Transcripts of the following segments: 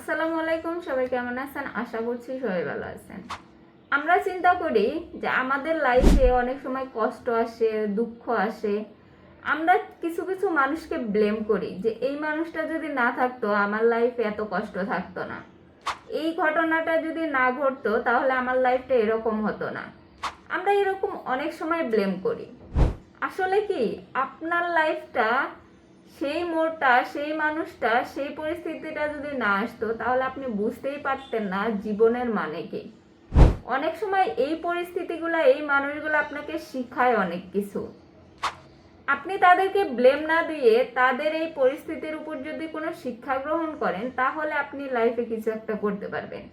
আসসালামু আলাইকুম, সবাই কেমন আছেন? আশা করছি সবাই ভালো আছেন। আমরা চিন্তা করি যে আমাদের লাইফে অনেক সময় কষ্ট আসে, দুঃখ আসে। আমরা কিছু কিছু মানুষকে ব্লেম করি যে এই মানুষটা যদি না থাকতো আমার লাইফে এত কষ্ট থাকতো না, এই ঘটনাটা যদি না ঘটতো তাহলে আমার লাইফটা এরকম হতো না। আমরা এরকম অনেক সময় ব্লেম করি। আসলে কি আপনার লাইফটা, সেই মোড়টা, সেই মানুষটা, সেই পরিস্থিতিটা যদি না আসতো তাহলে আপনি বুঝতেই পারতেন না জীবনের মানে কি। অনেক সময় এই পরিস্থিতিগুলো, এই মানুষগুলো আপনাকে শিখায় অনেক কিছু। আপনি তাদেরকে ব্লেম না দিয়ে তাদের এই পরিস্থিতির উপর যদি কোনো শিক্ষা গ্রহণ করেন তাহলে আপনি লাইফে কিছু একটা করতে পারবেন।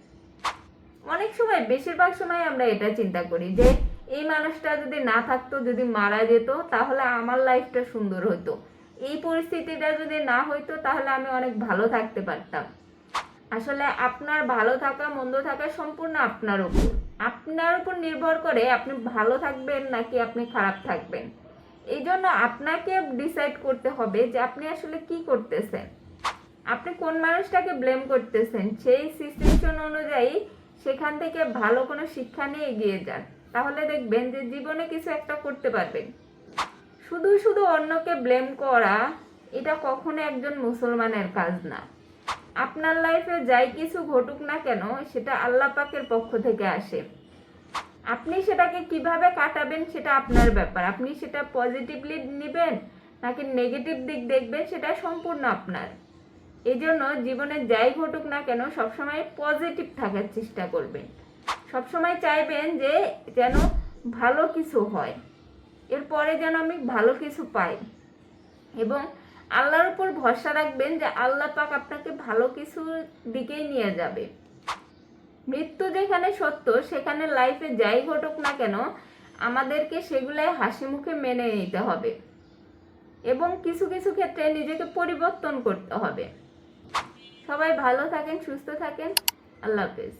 অনেক সময়, বেশিরভাগ সময় আমরা এটা চিন্তা করি যে এই মানুষটা যদি না থাকতো, যদি মারা যেত তাহলে আমার লাইফটা সুন্দর হতো, এই পরিস্থিতিটা যদি না হইতো তাহলে আমি অনেক ভালো থাকতে পারতাম। আসলে আপনার ভালো থাকা মন্দ থাকা সম্পূর্ণ আপনার উপর নির্ভর করে আপনি ভালো থাকবেন নাকি আপনি খারাপ থাকবেন। এই জন্য আপনাকে ডিসাইড করতে হবে যে আপনি আসলে কি করতেছেন, আপনি কোন মানুষটাকে ব্লেম করতেছেন। সেই সিচুয়েশন অনুযায়ী সেখান থেকে ভালো কোনো শিক্ষা নিয়ে এগিয়ে যান, তাহলে দেখবেন যে জীবনে কিছু একটা করতে পারবেন। শুধু শুধু অন্যকে ব্লেম করা, এটা কখনো একজন মুসলমানের কাজ না। আপনার লাইফে যাই কিছু ঘটুক না কেন সেটা আল্লাহ পাকের পক্ষ থেকে আসে। আপনি সেটাকে কিভাবে কাটাবেন সেটা আপনার ব্যাপার। আপনি সেটা পজিটিভলি নেবেন নাকি নেগেটিভ দিক দেখবেন সেটা সম্পূর্ণ আপনার। এই জন্য জীবনে যাই ঘটুক না কেন সবসময় পজিটিভ থাকার চেষ্টা করবেন। সবসময় চাইবেন যে যেন ভালো কিছু হয়, এরপরে যেন আমি ভালো কিছু পাই, এবং আল্লাহর উপর ভরসা রাখবেন যে আল্লাহ পাক আপনাকে ভালো কিছুর দিকেই নিয়ে যাবে। মৃত্যু যেখানে সত্য সেখানে লাইফে যাই ঘটুক না কেন আমাদেরকে সেগুলাই হাসি মুখে মেনে নিতে হবে এবং কিছু কিছু ক্ষেত্রে নিজেকে পরিবর্তন করতে হবে। সবাই ভালো থাকেন, সুস্থ থাকেন। আল্লাহ হাফেজ।